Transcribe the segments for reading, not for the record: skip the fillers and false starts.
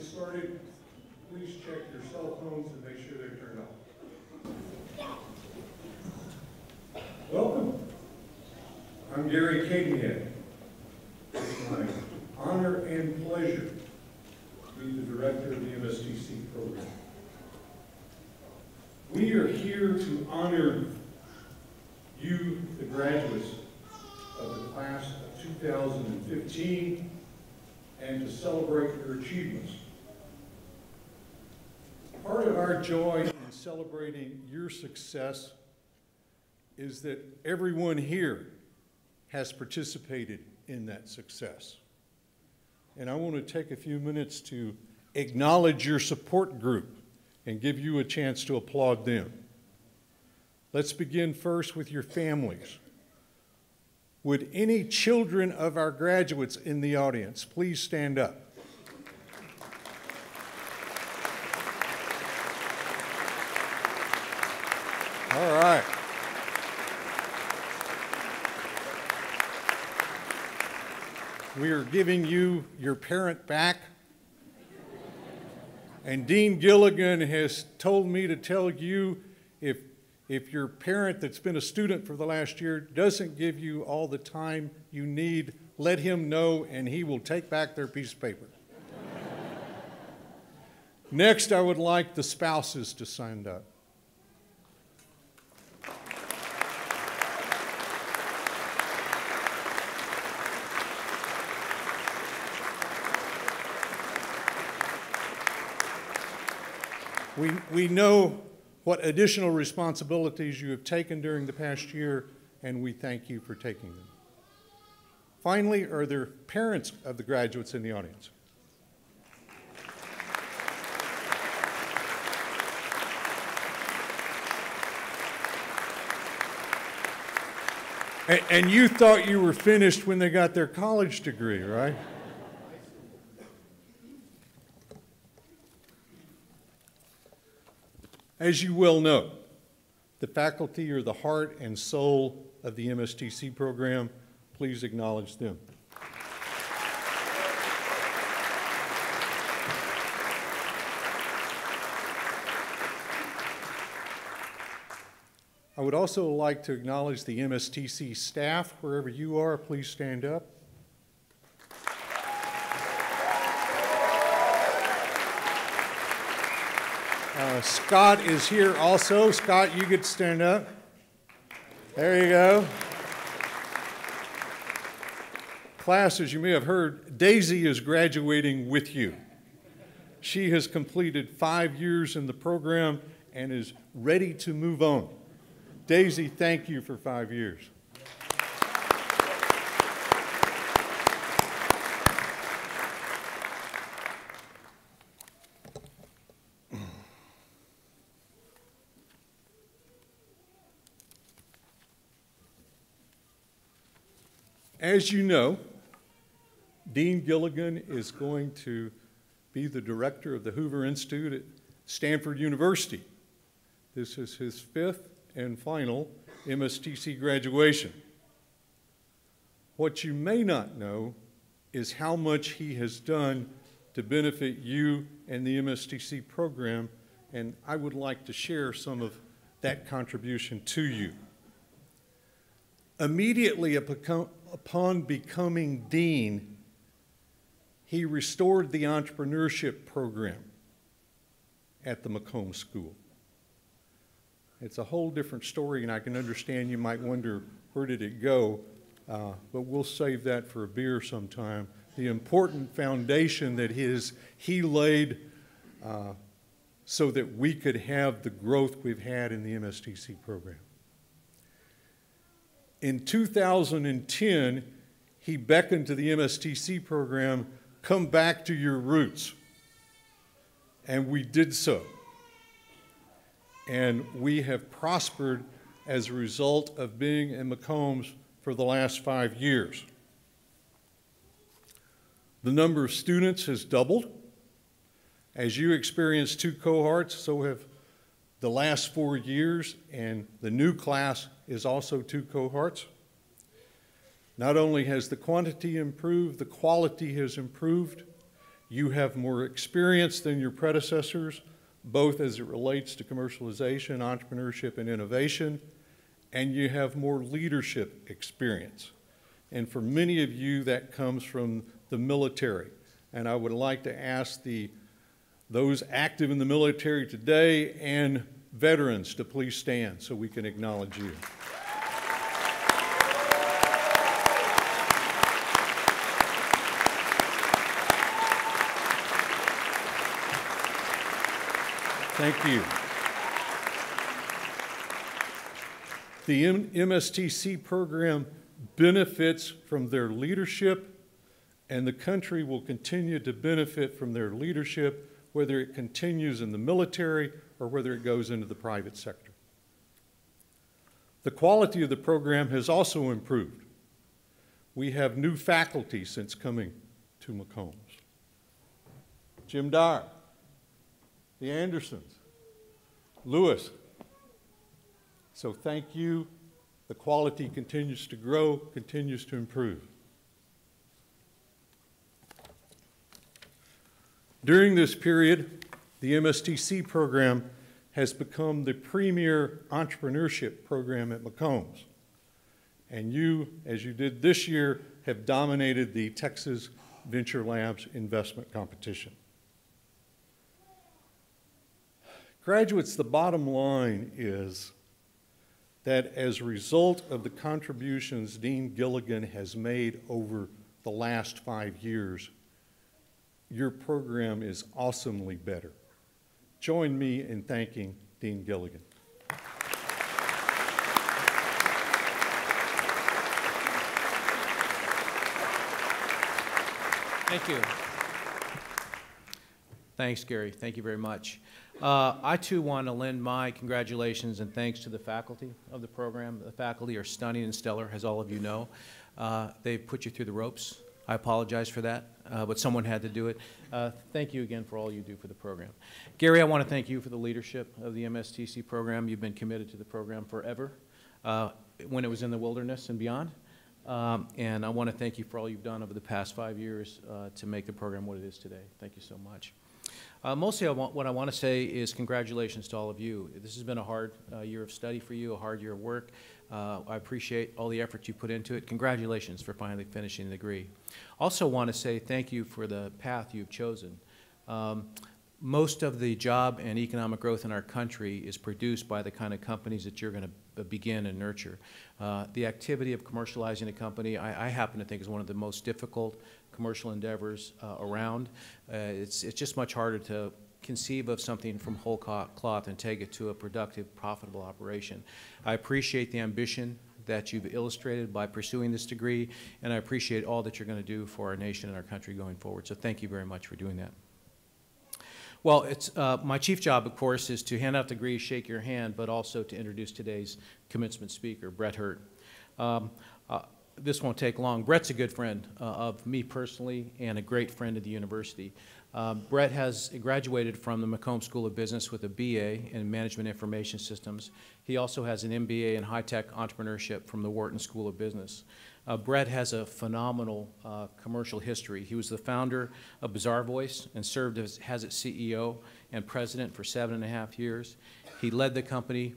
started, please check your cell phones and make sure they're turned off. Welcome. I'm Gary Kadiak. It's my honor and pleasure to be the director of the MSTC program. We are here to honor you, the graduates of the class of 2015, and to celebrate your achievements. Part of our joy in celebrating your success is that everyone here has participated in that success. And I want to take a few minutes to acknowledge your support group and give you a chance to applaud them. Let's begin first with your families. Would any children of our graduates in the audience please stand up? All right. We are giving you your parent back. And Dean Gilligan has told me to tell you if your parent that's been a student for the last year doesn't give you all the time you need, let him know and he will take back their piece of paper. Next, I would like the spouses to stand up. We know what additional responsibilities you have taken during the past year, and we thank you for taking them. Finally, are there parents of the graduates in the audience? And you thought you were finished when they got their college degree, right? As you well know, the faculty are the heart and soul of the MSTC program. Please acknowledge them. I would also like to acknowledge the MSTC staff. Wherever you are, please stand up. Scott is here also. Scott, you get to stand up. There you go. Class, as you may have heard, Daisy is graduating with you. She has completed 5 years in the program and is ready to move on. Daisy, thank you for 5 years. As you know, Dean Gilligan is going to be the director of the Hoover Institute at Stanford University. This is his 5th and final MSTC graduation. What you may not know is how much he has done to benefit you and the MSTC program, and I would like to share some of that contribution to you. Immediately upon becoming dean, he restored the entrepreneurship program at the Macomb School. It's a whole different story, and I can understand you might wonder, where did it go? But we'll save that for a beer sometime. The important foundation that he laid so that we could have the growth we've had in the MSTC program. In 2010, he beckoned to the MSTC program, come back to your roots. And we did so. And we have prospered as a result of being in Macombs for the last 5 years. The number of students has doubled. As you experience 2 cohorts, so have the last 4 years, and the new class is also 2 cohorts. Not only has the quantity improved, the quality has improved, You have more experience than your predecessors, both as it relates to commercialization, entrepreneurship, and innovation, and you have more leadership experience. And for many of you, that comes from the military. And I would like to ask those active in the military today and veterans to please stand so we can acknowledge you. Thank you. The MSTC program benefits from their leadership, and the country will continue to benefit from their leadership, whether it continues in the military or whether it goes into the private sector. The quality of the program has also improved. We have new faculty since coming to McCombs. Jim Dyer, the Andersons, Lewis. So thank you. The quality continues to grow, continues to improve. During this period, the MSTC program has become the premier entrepreneurship program at McCombs. And you, as you did this year, have dominated the Texas Venture Labs investment competition. Graduates, the bottom line is that as a result of the contributions Dean Gilligan has made over the last 5 years, your program is awesomely better. Join me in thanking Dean Gilligan. Thank you. Thanks, Gary. Thank you very much. I, too, want to lend my congratulations and thanks to the faculty of the program. The faculty are stunning and stellar, as all of you know. They've put you through the ropes. I apologize for that, but someone had to do it. Thank you again for all you do for the program. Gary, I want to thank you for the leadership of the MSTC program. You've been committed to the program forever, when it was in the wilderness and beyond. And I want to thank you for all you've done over the past 5 years to make the program what it is today. Thank you so much. Mostly what I want to say is congratulations to all of you. This has been a hard year of study for you, a hard year of work. I appreciate all the effort you put into it. Congratulations for finally finishing the degree. Also want to say thank you for the path you've chosen. Most of the job and economic growth in our country is produced by the kind of companies that you're going to begin and nurture. The activity of commercializing a company, I happen to think, is one of the most difficult commercial endeavors around. It's just much harder to conceive of something from whole cloth and take it to a productive, profitable operation. I appreciate the ambition that you've illustrated by pursuing this degree, and I appreciate all that you're going to do for our nation and our country going forward. So thank you very much for doing that. Well, it's, my chief job, of course, is to hand out degrees, shake your hand, but also to introduce today's commencement speaker, Brett Hurt. This won't take long. Brett's a good friend of me personally and a great friend of the university. Brett has graduated from the McCombs School of Business with a BA in Management Information Systems. He also has an MBA in High-Tech Entrepreneurship from the Wharton School of Business. Brett has a phenomenal commercial history. He was the founder of Bazaar Voice and served as its CEO and president for 7.5 years. He led the company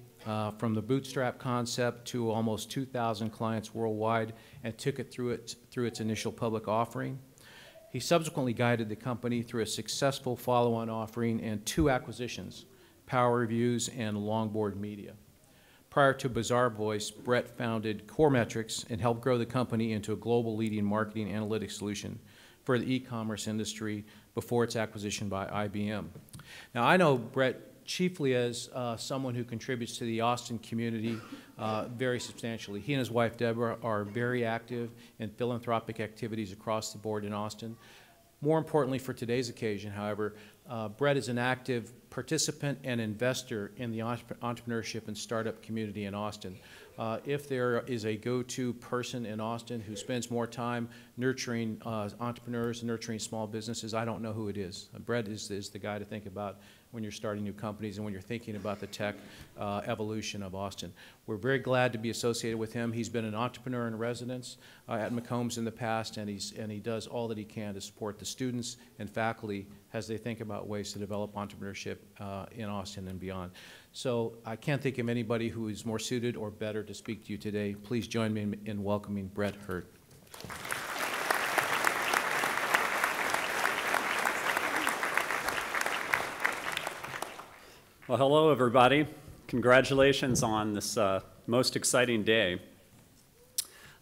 from the bootstrap concept to almost 2,000 clients worldwide and took it through its initial public offering. He subsequently guided the company through a successful follow-on offering and 2 acquisitions, Power Reviews and Longboard Media. Prior to Bazaar Voice, Brett founded Core Metrics and helped grow the company into a global leading marketing analytics solution for the e-commerce industry before its acquisition by IBM. Now, I know Brett chiefly as someone who contributes to the Austin community very substantially. He and his wife, Deborah, are very active in philanthropic activities across the board in Austin. More importantly for today's occasion, however, Brett is an active participant and investor in the entrepreneurship and startup community in Austin. If there is a go-to person in Austin who spends more time nurturing entrepreneurs and nurturing small businesses, I don't know who it is. Brett is the guy to think about when you're starting new companies and when you're thinking about the tech evolution of Austin. We're very glad to be associated with him. He's been an entrepreneur in residence at McCombs in the past, and he does all that he can to support the students and faculty as they think about ways to develop entrepreneurship in Austin and beyond. So I can't think of anybody who is more suited or better to speak to you today. Please join me in welcoming Brett Hurt. Well, hello, everybody. Congratulations on this most exciting day.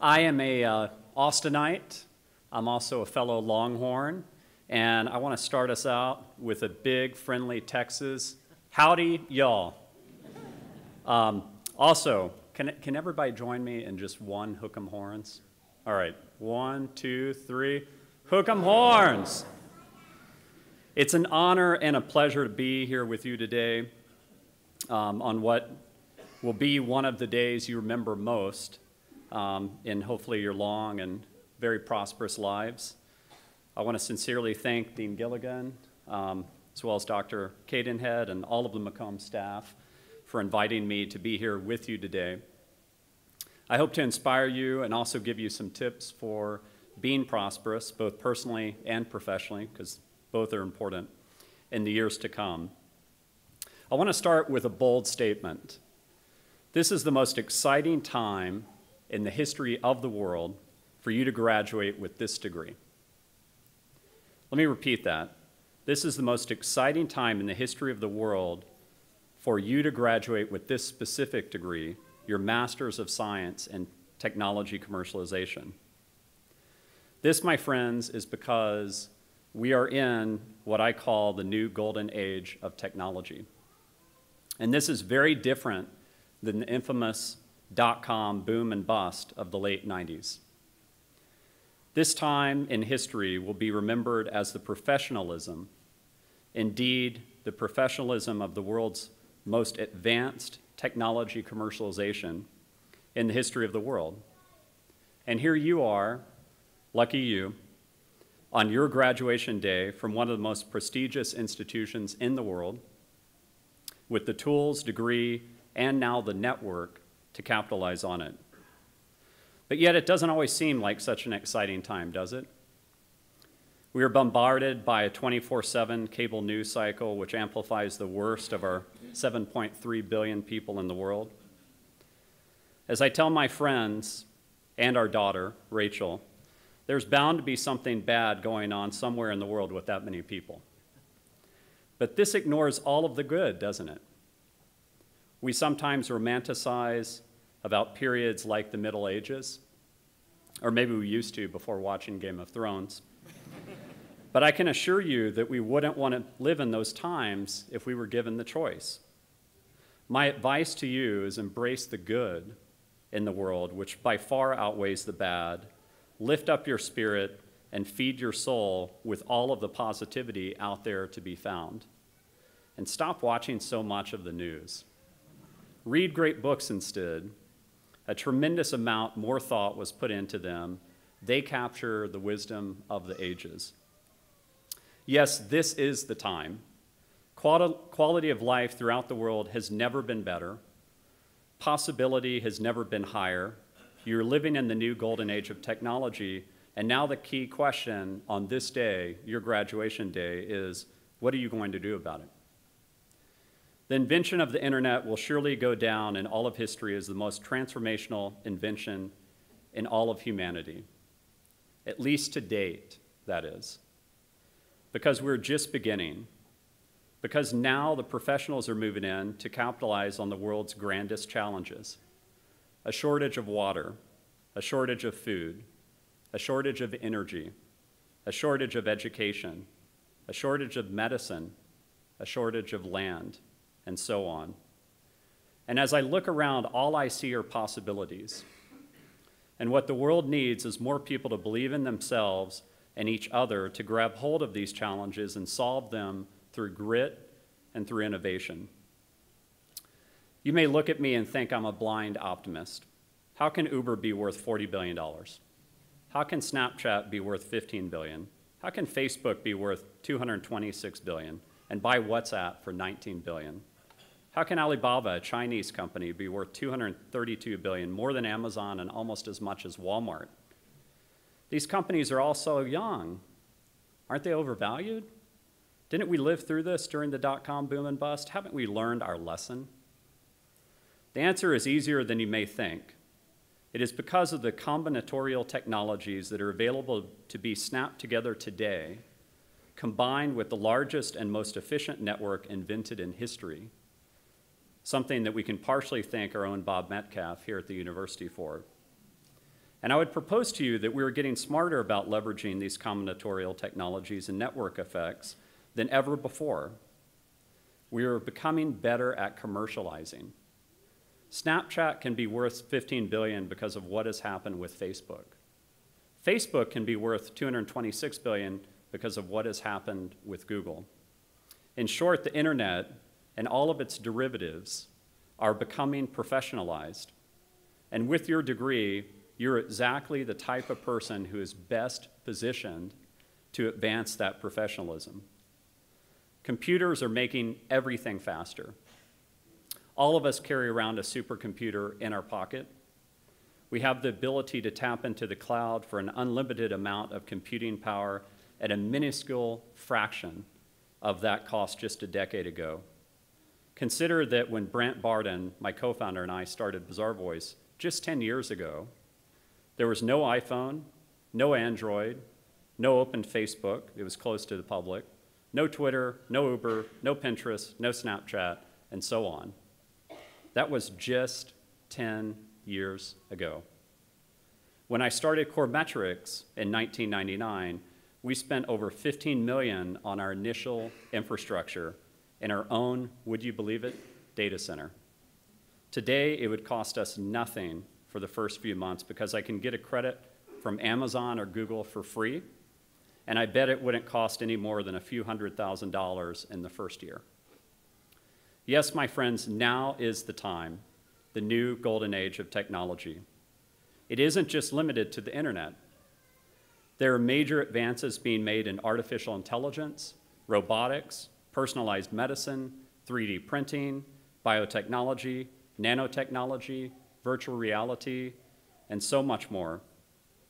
I am a Austinite. I'm also a fellow Longhorn, and I want to start us out with a big, friendly Texas. Howdy, y'all. Also, can everybody join me in just one hook 'em horns? All right, 1, 2, 3, hook 'em horns. It's an honor and a pleasure to be here with you today on what will be one of the days you remember most in hopefully your long and very prosperous lives. I want to sincerely thank Dean Gilligan, as well as Dr. Cadenhead and all of the Macomb staff for inviting me to be here with you today. I hope to inspire you and also give you some tips for being prosperous, both personally and professionally, because both are important in the years to come. I want to start with a bold statement. This is the most exciting time in the history of the world for you to graduate with this degree. Let me repeat that. This is the most exciting time in the history of the world for you to graduate with this specific degree, your Master's of Science in Technology Commercialization. This, my friends, is because we are in what I call the new golden age of technology. And this is very different than the infamous dot-com boom and bust of the late 90s. This time in history will be remembered as the professionalism, indeed the professionalism of the world's most advanced technology commercialization in the history of the world. And here you are, lucky you, on your graduation day from one of the most prestigious institutions in the world, with the tools, degree, and now the network to capitalize on it. But yet it doesn't always seem like such an exciting time, does it? We are bombarded by a 24/7 cable news cycle which amplifies the worst of our 7.3 billion people in the world. As I tell my friends and our daughter, Rachel, there's bound to be something bad going on somewhere in the world with that many people. But this ignores all of the good, doesn't it? We sometimes romanticize about periods like the Middle Ages, or maybe we used to before watching Game of Thrones. But I can assure you that we wouldn't want to live in those times if we were given the choice. My advice to you is embrace the good in the world, which by far outweighs the bad. Lift up your spirit and feed your soul with all of the positivity out there to be found. And stop watching so much of the news. Read great books instead. A tremendous amount more thought was put into them. They capture the wisdom of the ages. Yes, this is the time. Quality of life throughout the world has never been better. Possibility has never been higher. You're living in the new golden age of technology, and now the key question on this day, your graduation day, is what are you going to do about it? The invention of the internet will surely go down in all of history as the most transformational invention in all of humanity, at least to date, that is. Because we're just beginning, because now the professionals are moving in to capitalize on the world's grandest challenges: a shortage of water, a shortage of food, a shortage of energy, a shortage of education, a shortage of medicine, a shortage of land, and so on. And as I look around, all I see are possibilities. And what the world needs is more people to believe in themselves and each other to grab hold of these challenges and solve them through grit and through innovation. You may look at me and think I'm a blind optimist. How can Uber be worth $40 billion? How can Snapchat be worth $15 billion? How can Facebook be worth $226 billion and buy WhatsApp for $19 billion? How can Alibaba, a Chinese company, be worth $232 billion, more than Amazon and almost as much as Walmart? These companies are all so young. Aren't they overvalued? Didn't we live through this during the dot-com boom and bust? Haven't we learned our lesson? The answer is easier than you may think. It is because of the combinatorial technologies that are available to be snapped together today, combined with the largest and most efficient network invented in history, something that we can partially thank our own Bob Metcalfe here at the university for. And I would propose to you that we are getting smarter about leveraging these combinatorial technologies and network effects than ever before. We are becoming better at commercializing. Snapchat can be worth $15 billion because of what has happened with Facebook. Facebook can be worth $226 billion because of what has happened with Google. In short, the internet and all of its derivatives are becoming professionalized. And with your degree, you're exactly the type of person who is best positioned to advance that professionalism. Computers are making everything faster. All of us carry around a supercomputer in our pocket. We have the ability to tap into the cloud for an unlimited amount of computing power at a minuscule fraction of that cost just a decade ago. Consider that when Brent Barden, my co-founder, and I started Bizarre Voice just 10 years ago, there was no iPhone, no Android, no open Facebook, it was closed to the public, no Twitter, no Uber, no Pinterest, no Snapchat, and so on. That was just 10 years ago. When I started Commercialization in 1999, we spent over $15 million on our initial infrastructure in our own, would you believe it, data center. Today, it would cost us nothing for the first few months because I can get a credit from Amazon or Google for free, and I bet it wouldn't cost any more than a few $100,000 in the first year. Yes, my friends, now is the time, the new golden age of technology. It isn't just limited to the internet. There are major advances being made in artificial intelligence, robotics, personalized medicine, 3D printing, biotechnology, nanotechnology, virtual reality, and so much more.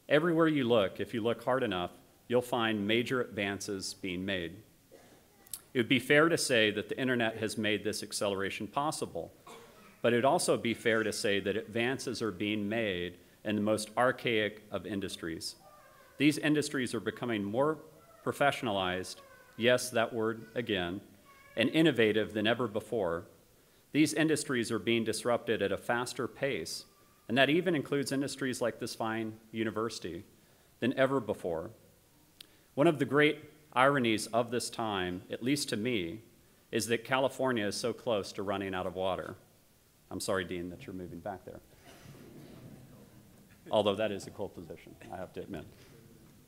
Everywhere you look, if you look hard enough, you'll find major advances being made. It would be fair to say that the internet has made this acceleration possible, but it would also be fair to say that advances are being made in the most archaic of industries. These industries are becoming more professionalized, yes, that word again, and innovative than ever before. These industries are being disrupted at a faster pace, and that even includes industries like this fine university, than ever before. One of the great ironies of this time, at least to me, is that California is so close to running out of water. I'm sorry, Dean, that you're moving back there. Although that is a cool position, I have to admit.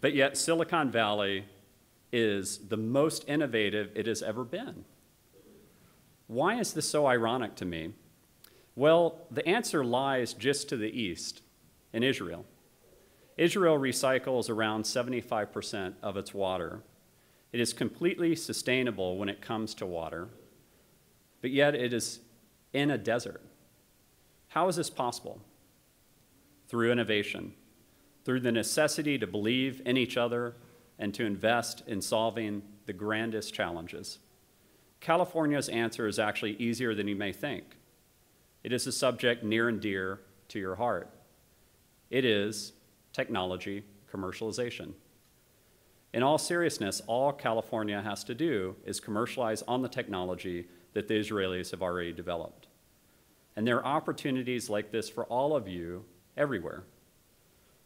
But yet Silicon Valley is the most innovative it has ever been. Why is this so ironic to me? Well, the answer lies just to the east, in Israel. Israel recycles around 75% of its water. It is completely sustainable when it comes to water, but yet it is in a desert. How is this possible? Through innovation, through the necessity to believe in each other and to invest in solving the grandest challenges. California's answer is actually easier than you may think. It is a subject near and dear to your heart. It is technology commercialization. In all seriousness, all California has to do is commercialize on the technology that the Israelis have already developed. And there are opportunities like this for all of you everywhere.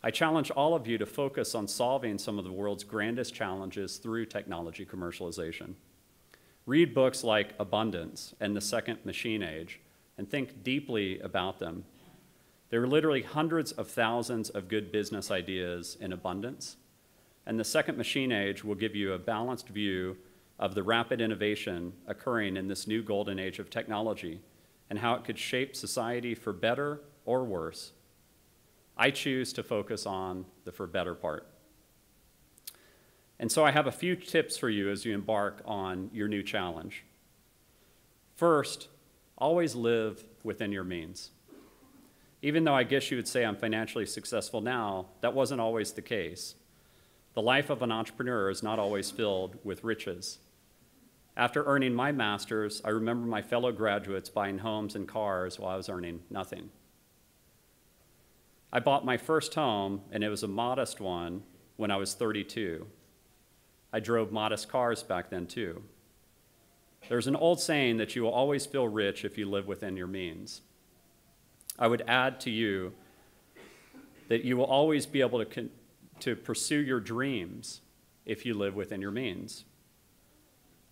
I challenge all of you to focus on solving some of the world's grandest challenges through technology commercialization. Read books like Abundance and The Second Machine Age and think deeply about them. There are literally hundreds of thousands of good business ideas in abundance, and The Second Machine Age will give you a balanced view of the rapid innovation occurring in this new golden age of technology and how it could shape society for better or worse. I choose to focus on the for better part. And so I have a few tips for you as you embark on your new challenge. First, always live within your means. Even though I guess you would say I'm financially successful now, that wasn't always the case. The life of an entrepreneur is not always filled with riches. After earning my master's, I remember my fellow graduates buying homes and cars while I was earning nothing. I bought my first home, and it was a modest one, when I was 32. I drove modest cars back then, too. There's an old saying that you will always feel rich if you live within your means. I would add to you that you will always be able to pursue your dreams if you live within your means.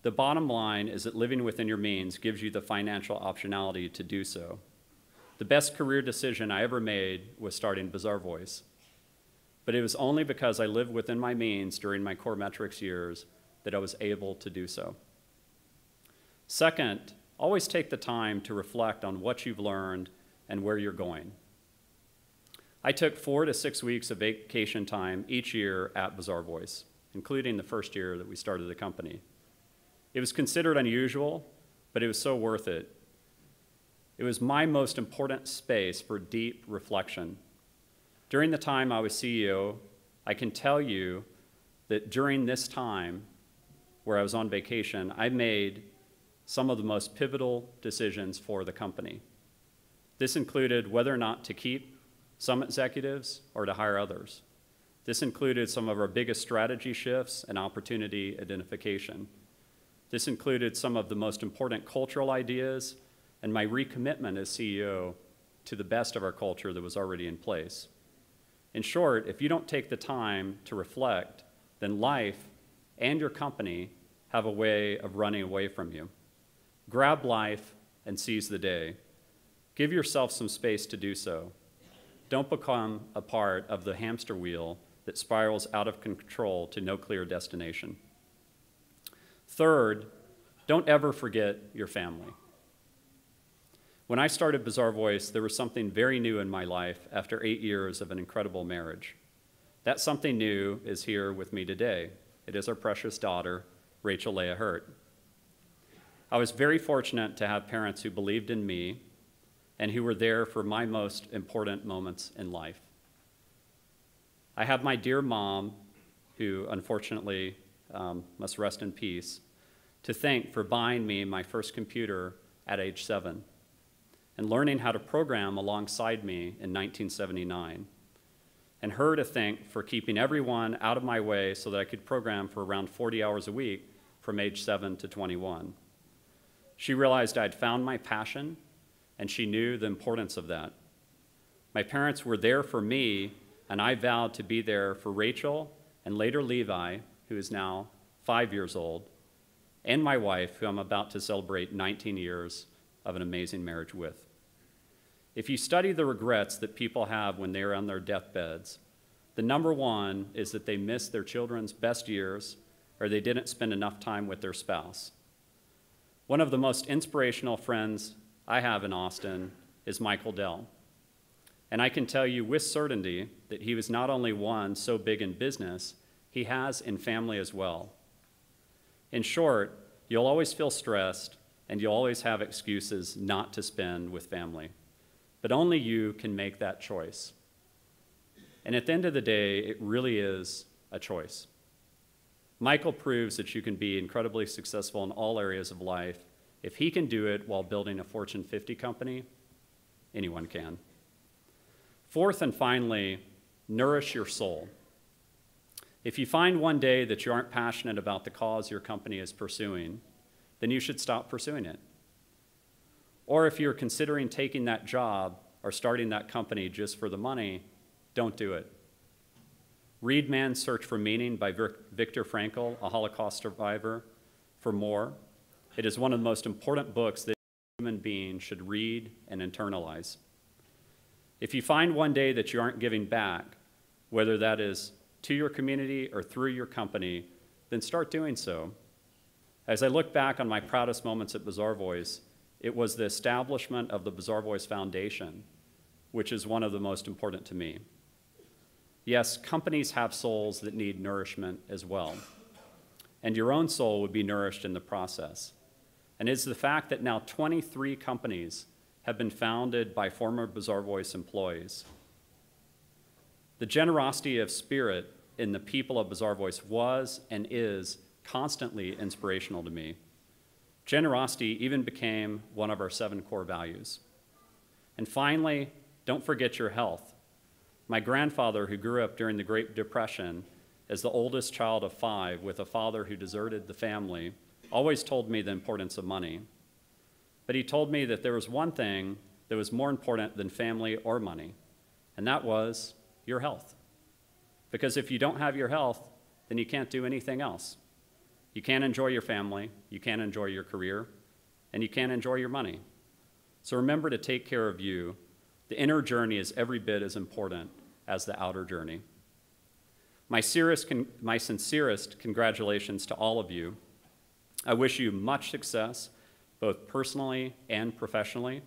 The bottom line is that living within your means gives you the financial optionality to do so. The best career decision I ever made was starting Bizarre Voice. But it was only because I lived within my means during my core metrics years that I was able to do so. Second, always take the time to reflect on what you've learned and where you're going. I took 4 to 6 weeks of vacation time each year at Bizarre Voice, including the first year that we started the company. It was considered unusual, but it was so worth it. It was my most important space for deep reflection. During the time I was CEO, I can tell you that during this time where I was on vacation, I made some of the most pivotal decisions for the company. This included whether or not to keep some executives or to hire others. This included some of our biggest strategy shifts and opportunity identification. This included some of the most important cultural ideas and my recommitment as CEO to the best of our culture that was already in place. In short, if you don't take the time to reflect, then life and your company have a way of running away from you. Grab life and seize the day. Give yourself some space to do so. Don't become a part of the hamster wheel that spirals out of control to no clear destination. Third, don't ever forget your family. When I started Bizarre Voice, there was something very new in my life after 8 years of an incredible marriage. That something new is here with me today. It is our precious daughter, Rachel Leah Hurt. I was very fortunate to have parents who believed in me and who were there for my most important moments in life. I have my dear mom, who unfortunately must rest in peace, to thank for buying me my first computer at age 7 and learning how to program alongside me in 1979, and her to thank for keeping everyone out of my way so that I could program for around 40 hours a week from age 7 to 21. She realized I'd found my passion, and she knew the importance of that. My parents were there for me, and I vowed to be there for Rachel and later Levi, who is now 5 years old, and my wife, who I'm about to celebrate 19 years of an amazing marriage with. If you study the regrets that people have when they are on their deathbeds, the number one is that they missed their children's best years or they didn't spend enough time with their spouse. One of the most inspirational friends I have in Austin is Michael Dell. And I can tell you with certainty that he was not only one so big in business, he has in family as well. In short, you'll always feel stressed and you'll always have excuses not to spend with family. But only you can make that choice. And at the end of the day, it really is a choice. Michael proves that you can be incredibly successful in all areas of life. If he can do it while building a Fortune 50 company, anyone can. Fourth and finally, nourish your soul. If you find one day that you aren't passionate about the cause your company is pursuing, then you should stop pursuing it. Or if you're considering taking that job or starting that company just for the money, don't do it. Read Man's Search for Meaning by Viktor Frankl, a Holocaust survivor, for more. It is one of the most important books that a human being should read and internalize. If you find one day that you aren't giving back, whether that is to your community or through your company, then start doing so. As I look back on my proudest moments at Bazaar Voice, it was the establishment of the Bazaar Voice Foundation, which is one of the most important to me. Yes, companies have souls that need nourishment as well, and your own soul would be nourished in the process. And it's the fact that now 23 companies have been founded by former Bazaar Voice employees. The generosity of spirit in the people of Bazaar Voice was and is constantly inspirational to me. Generosity even became one of our 7 core values. And finally, don't forget your health. My grandfather, who grew up during the Great Depression as the oldest child of 5 with a father who deserted the family, always told me the importance of money. But he told me that there was one thing that was more important than family or money, and that was your health. Because if you don't have your health, then you can't do anything else. You can't enjoy your family, you can't enjoy your career, and you can't enjoy your money. So remember to take care of you. The inner journey is every bit as important as the outer journey. My sincerest congratulations to all of you. I wish you much success, both personally and professionally,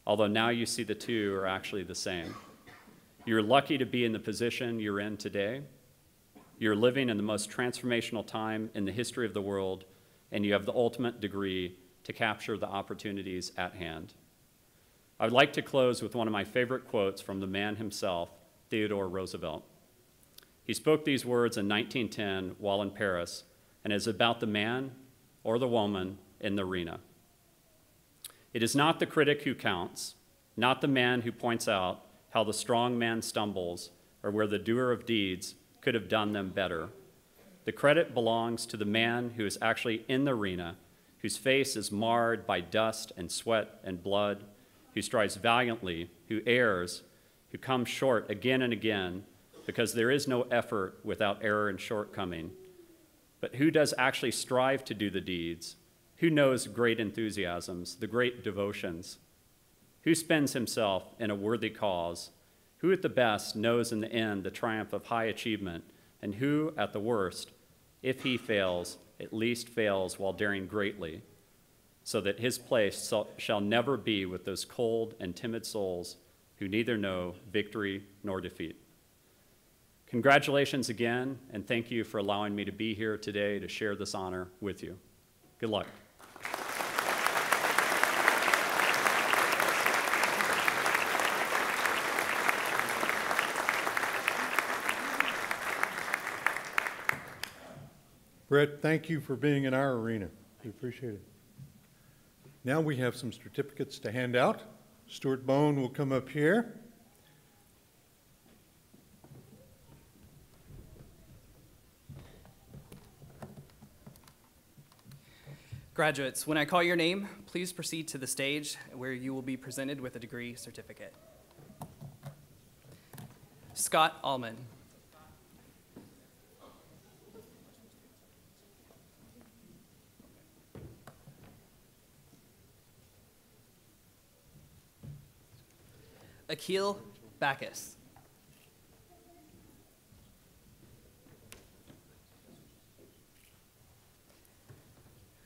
although now you see the two are actually the same. You're lucky to be in the position you're in today. You're living in the most transformational time in the history of the world, and you have the ultimate degree to capture the opportunities at hand. I would like to close with one of my favorite quotes from the man himself, Theodore Roosevelt. He spoke these words in 1910 while in Paris, and is about the man or the woman in the arena. It is not the critic who counts, not the man who points out how the strong man stumbles or where the doer of deeds could have done them better. The credit belongs to the man who is actually in the arena, whose face is marred by dust and sweat and blood, who strives valiantly, who errs, who comes short again and again, because there is no effort without error and shortcoming. But who does actually strive to do the deeds? Who knows great enthusiasms, the great devotions? Who spends himself in a worthy cause? Who at the best knows in the end the triumph of high achievement? And who, at the worst, if he fails, at least fails while daring greatly, so that his place shall never be with those cold and timid souls who neither know victory nor defeat. Congratulations again, and thank you for allowing me to be here today to share this honor with you. Good luck. Brett, thank you for being in our arena. We appreciate it. Now we have some certificates to hand out. Stuart Bone will come up here. Graduates, when I call your name, please proceed to the stage where you will be presented with a degree certificate. Scott Allman. Akil Backus.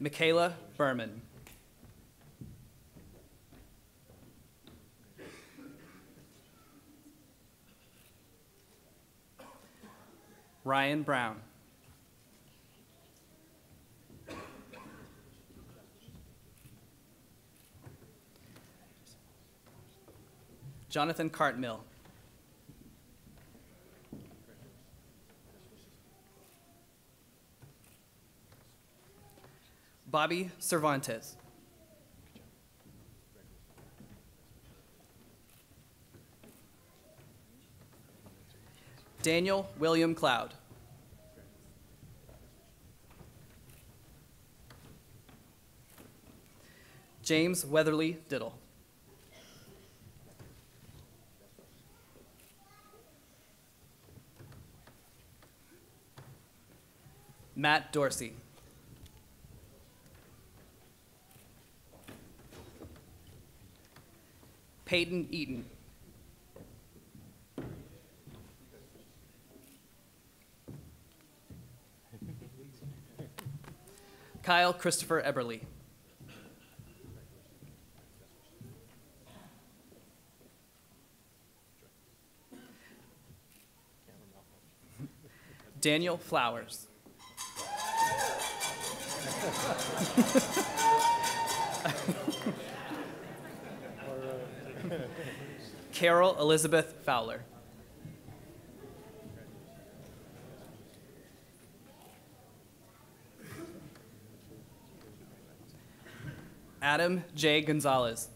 Michaela Berman. Ryan Brown. Jonathan Cartmill. Bobby Cervantes. Daniel William Cloud. James Weatherly Diddle. Matt Dorsey. Peyton Eaton. Kyle Christopher Eberly. Daniel Flowers. Carol Elizabeth Fowler. Adam J. Gonzalez.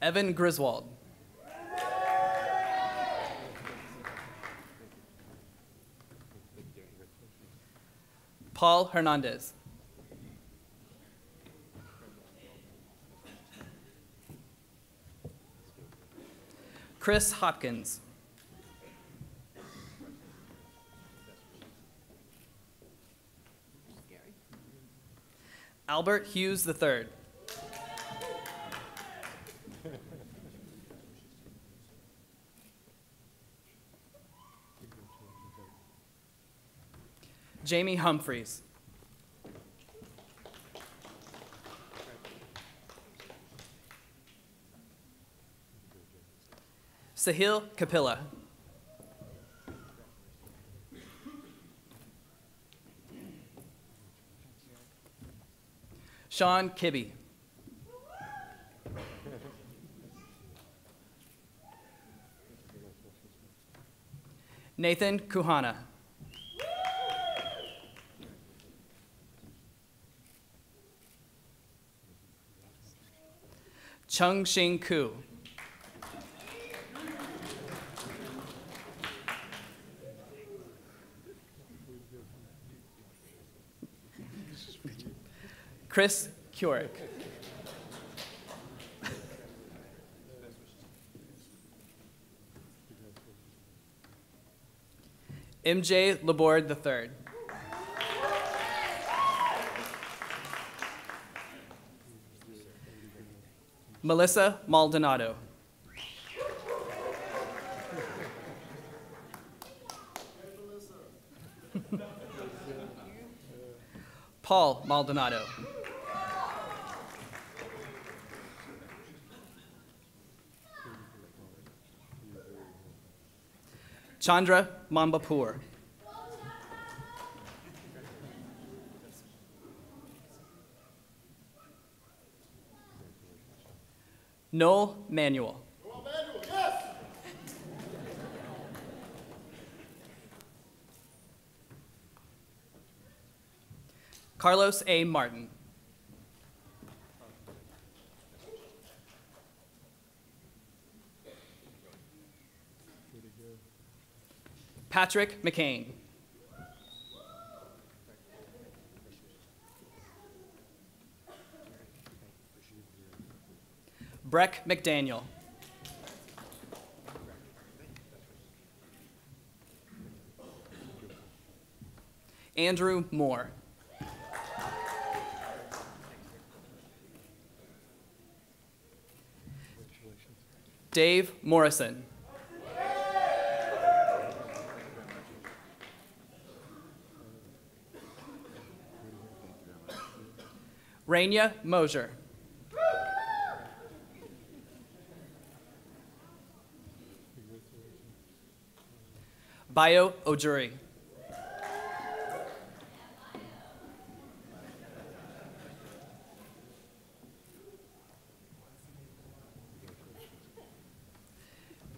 Evan Griswold. Paul Hernandez. Chris Hopkins. Albert Hughes III. Jamie Humphreys. Sahil Kapila. Sean Kibbe. Nathan Kuhana. Chung Shing Ku. Chris Keurig. MJ Laborde III. Melissa Maldonado. Paul Maldonado. Chandra Mambapur. Noel Manuel. Carlos A. Martin. Patrick McCain. Breck McDaniel. Andrew Moore. Dave Morrison. Rainia Mosier. Bayo Ojuri.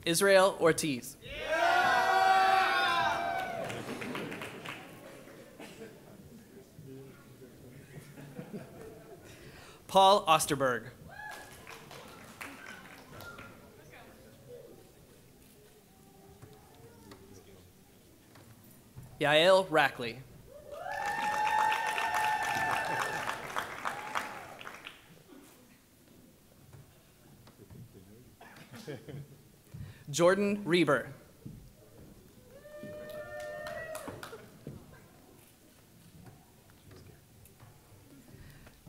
Israel Ortiz. Paul Osterberg. Yael Rackley. Jordan Reber.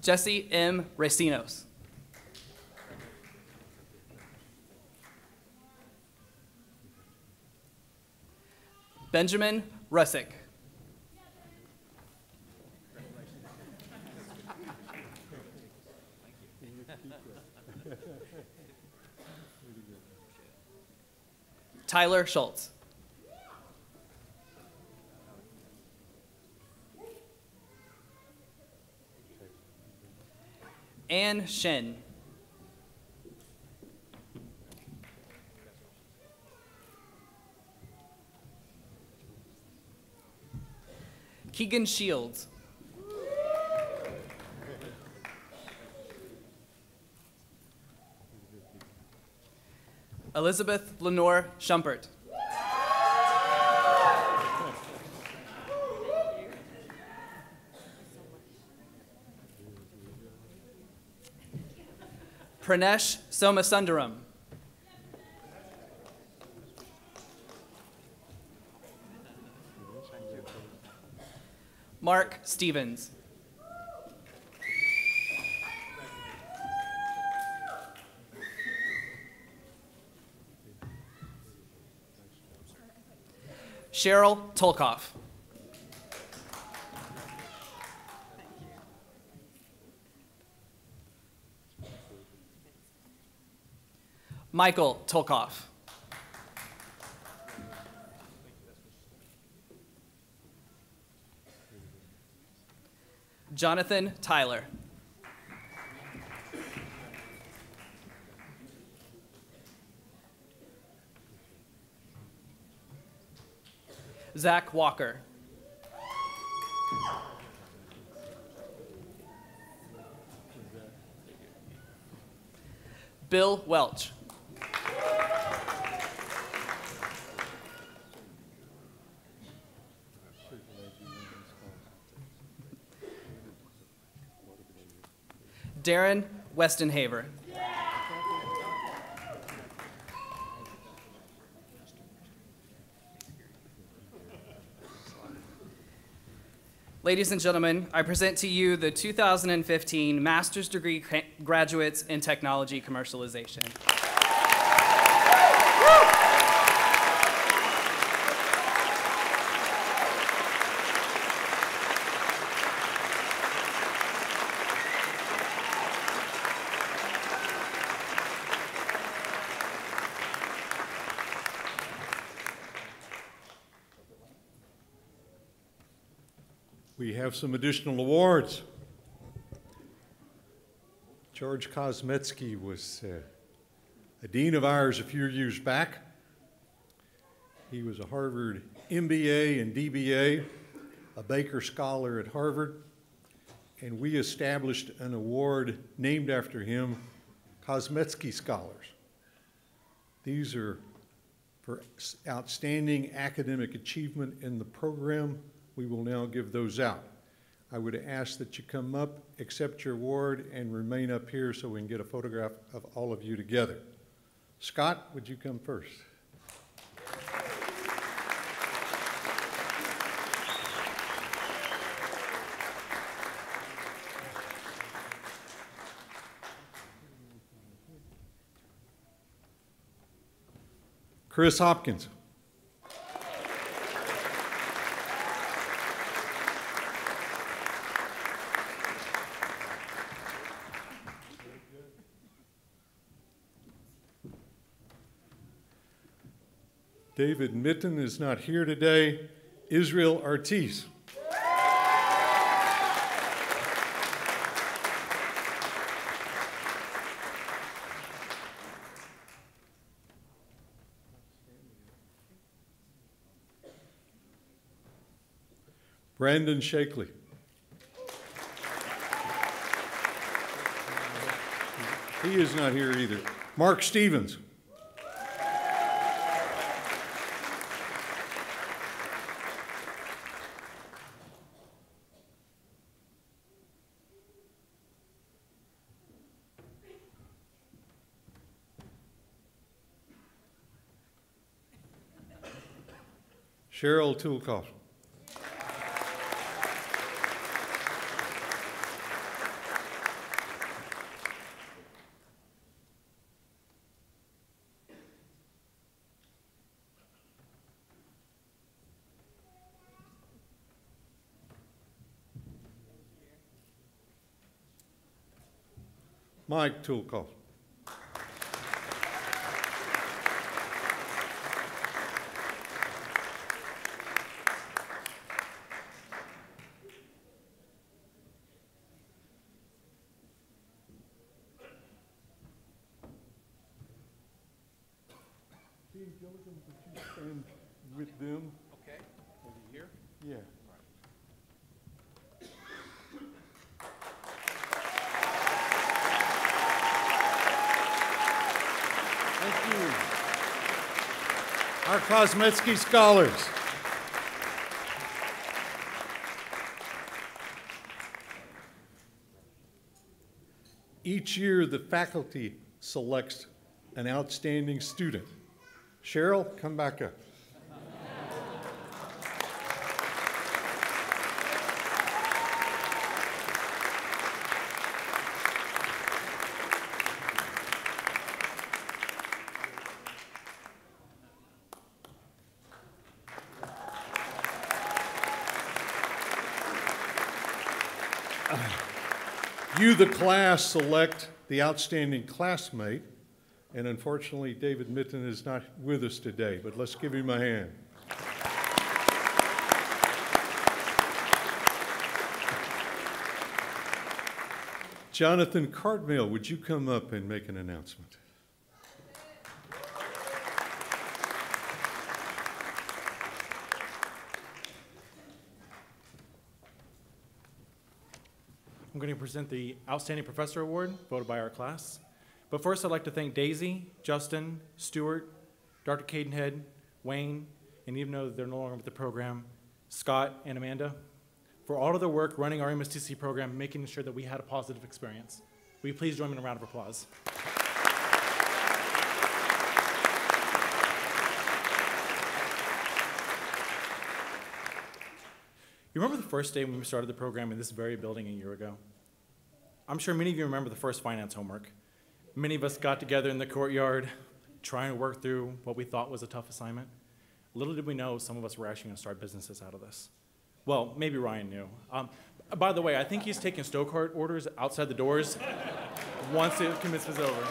Jesse M. Racinos. Benjamin Russick. Tyler Schultz. Ann Shen. Keegan Shields. Elizabeth Lenore Schumpert. Pranesh Somasundaram. Mark Stevens. Cheryl Tolkoff. Michael Tolkoff. Jonathan Tyler. Zach Walker. Bill Welch. Darren Westenhaver. Ladies and gentlemen, I present to you the 2015 Master's Degree Graduates in Technology Commercialization. We have some additional awards. George Kosmetsky was a dean of ours a few years back. He was a Harvard MBA and DBA, a Baker Scholar at Harvard, and we established an award named after him, Kosmetsky Scholars. These are for outstanding academic achievement in the program. We will now give those out. I would ask that you come up, accept your award, and remain up here so we can get a photograph of all of you together. Scott, would you come first? Chris Hopkins. David Mitten is not here today. Israel Artis. Brandon Shakely. He is not here either. Mark Stevens. Cheryl Tulkoff. Mike Tulkoff. Dean Gilligan, would you stand with them? Okay. Over here. Yeah. Thank you. Our Kosmetsky Scholars. Each year, the faculty selects an outstanding student. Cheryl, come back up. You, the class, select the outstanding classmate, and unfortunately, David Mitten is not with us today, but let's give him a hand. Jonathan Cartmill, would you come up and make an announcement? I'm going to present the Outstanding Professor Award voted by our class. But first, I'd like to thank Daisy, Justin, Stuart, Dr. Cadenhead, Wayne, and even though they're no longer with the program, Scott and Amanda, for all of their work running our MSTC program, making sure that we had a positive experience. Will you please join me in a round of applause? You remember the first day when we started the program in this very building a year ago? I'm sure many of you remember the first finance homework. Many of us got together in the courtyard trying to work through what we thought was a tough assignment. Little did we know some of us were actually going to start businesses out of this. Well, maybe Ryan knew. By the way, I think he's taking Stokart orders outside the doors once the commencement's over.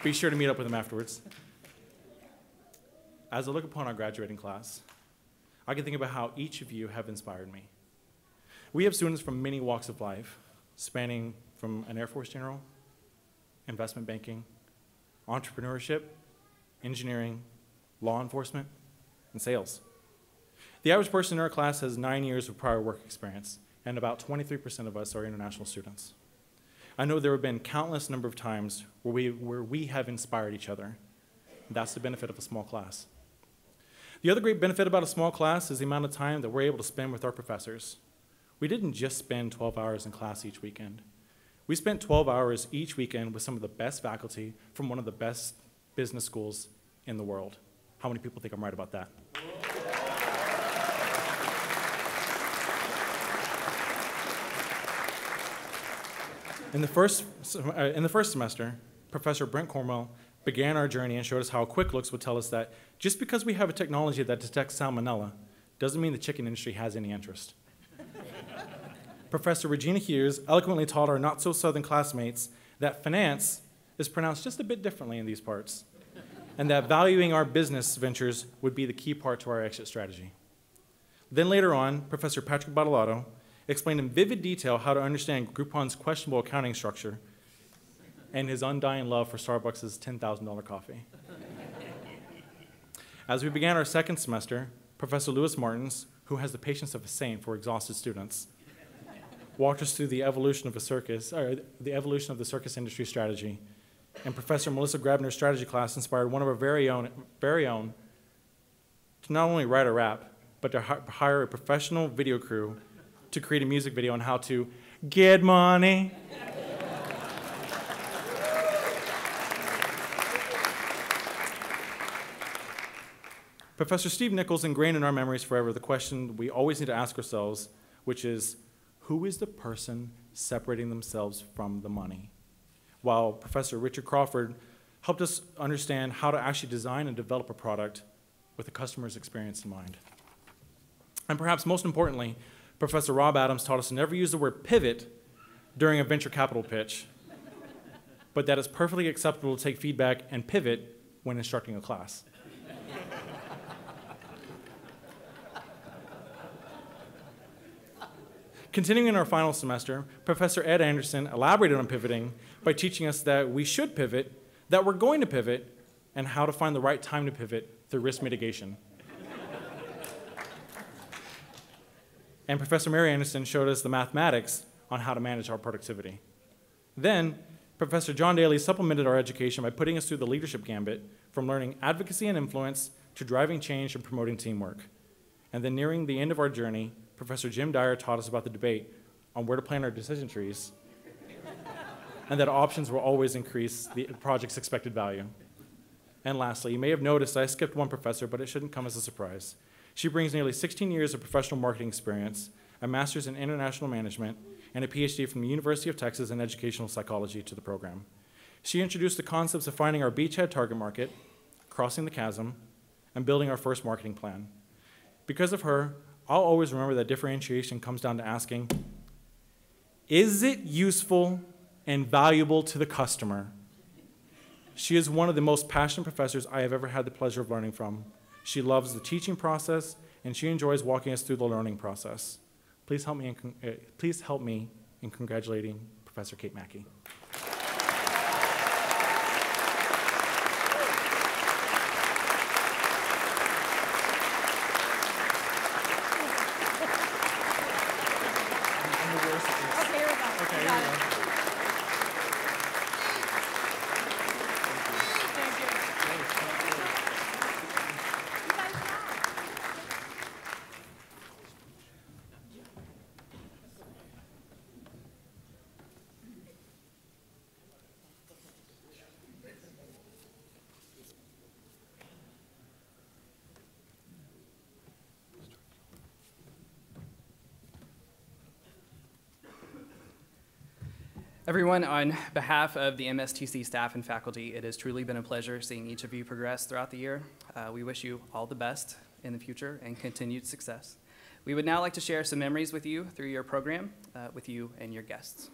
Be sure to meet up with him afterwards. As I look upon our graduating class, I can think about how each of you have inspired me. We have students from many walks of life, spanning from an Air Force general, investment banking, entrepreneurship, engineering, law enforcement, and sales. The average person in our class has 9 years of prior work experience, and about 23% of us are international students. I know there have been countless number of times where we have inspired each other. That's the benefit of a small class. The other great benefit about a small class is the amount of time that we're able to spend with our professors. We didn't just spend 12 hours in class each weekend. We spent 12 hours each weekend with some of the best faculty from one of the best business schools in the world. How many people think I'm right about that? In the first semester, Professor Brent Cornwell began our journey and showed us how QuickLooks would tell us that just because we have a technology that detects salmonella doesn't mean the chicken industry has any interest. Professor Regina Hughes eloquently taught our not-so-Southern classmates that finance is pronounced just a bit differently in these parts, and that valuing our business ventures would be the key part to our exit strategy. Then later on, Professor Patrick Badalato explained in vivid detail how to understand Groupon's questionable accounting structure and his undying love for Starbucks' $10,000 coffee. As we began our second semester, Professor Lewis Martins, who has the patience of a saint for exhausted students, walked us through the evolution of the circus industry strategy. And Professor Melissa Grabner's strategy class inspired one of our very own to not only write a rap, but to hire a professional video crew to create a music video on how to get money. Professor Steve Nichols ingrained in our memories forever the question we always need to ask ourselves, which is, who is the person separating themselves from the money? While Professor Richard Crawford helped us understand how to actually design and develop a product with the customer's experience in mind. And perhaps most importantly, Professor Rob Adams taught us to never use the word pivot during a venture capital pitch, but that it's perfectly acceptable to take feedback and pivot when instructing a class. Continuing in our final semester, Professor Ed Anderson elaborated on pivoting by teaching us that we should pivot, that we're going to pivot, and how to find the right time to pivot through risk mitigation. And Professor Mary Anderson showed us the mathematics on how to manage our productivity. Then, Professor John Daly supplemented our education by putting us through the leadership gambit, from learning advocacy and influence to driving change and promoting teamwork. And then nearing the end of our journey, Professor Jim Dyer taught us about the debate on where to plant our decision trees, and that options will always increase the project's expected value. And lastly, you may have noticed I skipped one professor, but it shouldn't come as a surprise. She brings nearly 16 years of professional marketing experience, a master's in international management, and a PhD from the University of Texas in educational psychology to the program. She introduced the concepts of finding our beachhead target market, crossing the chasm, and building our first marketing plan. Because of her, I'll always remember that differentiation comes down to asking, is it useful and valuable to the customer? She is one of the most passionate professors I have ever had the pleasure of learning from. She loves the teaching process, and she enjoys walking us through the learning process. Please help me in congratulating Professor Kate Mackey. Everyone, on behalf of the MSTC staff and faculty, it has truly been a pleasure seeing each of you progress throughout the year. We wish you all the best in the future and continued success. We would now like to share some memories with you through your program, with you and your guests.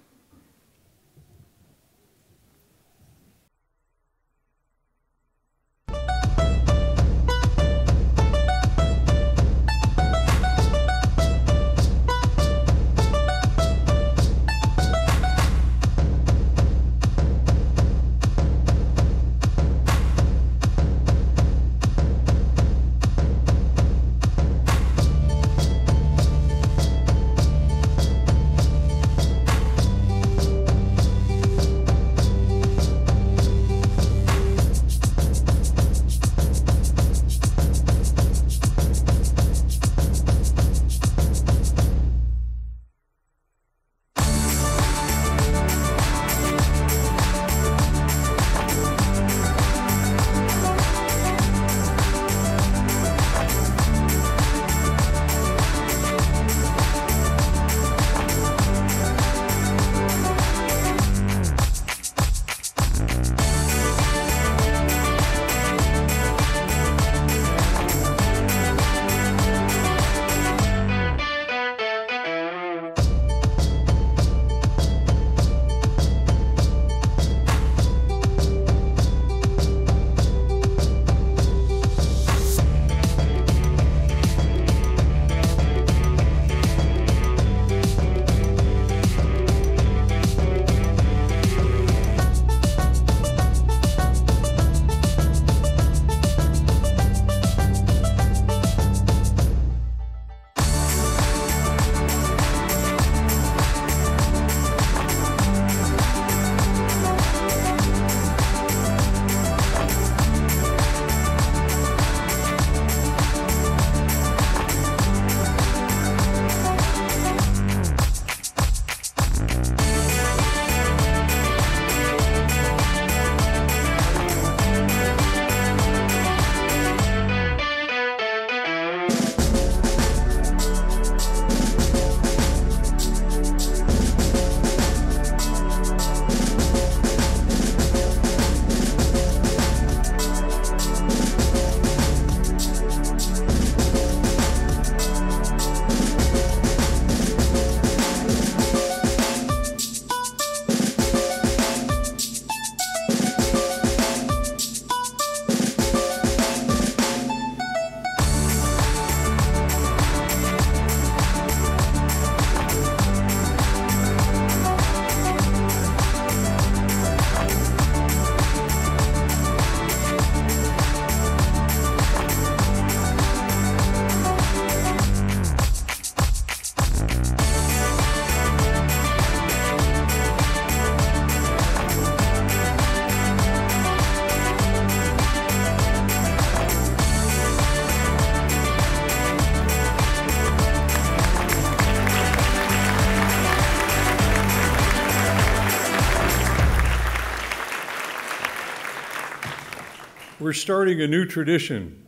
we're starting a new tradition,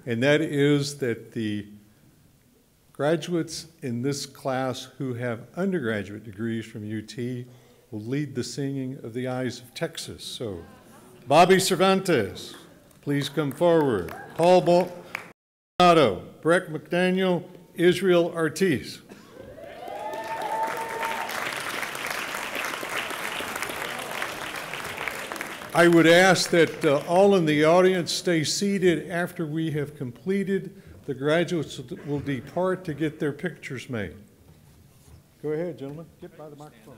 and that is that the graduates in this class who have undergraduate degrees from UT will lead the singing of the Eyes of Texas. So, Bobby Cervantes, please come forward. Paul Baldonado, Breck McDaniel, Israel Ortiz. I would ask that all in the audience stay seated. After we have completed, the graduates will depart to get their pictures made. Go ahead, gentlemen. Get by the microphone.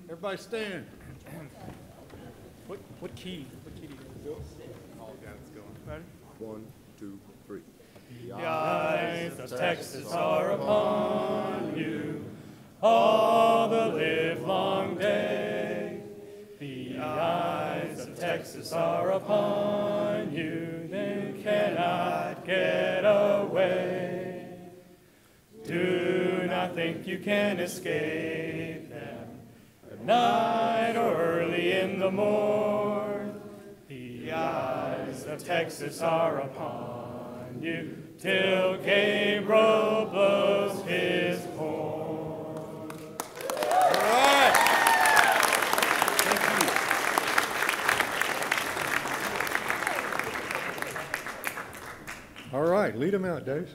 Everybody stand. What key do you do? All got it's going. Ready? 1, 2, 3. The eyes of Texas are upon you all the livelong day. The eyes of Texas are upon you, they cannot get away. Do not think you can escape them, at night or early in the morn. The eyes of Texas are upon you, till Gabriel blows his horn. All right. All right, lead them out, Dave.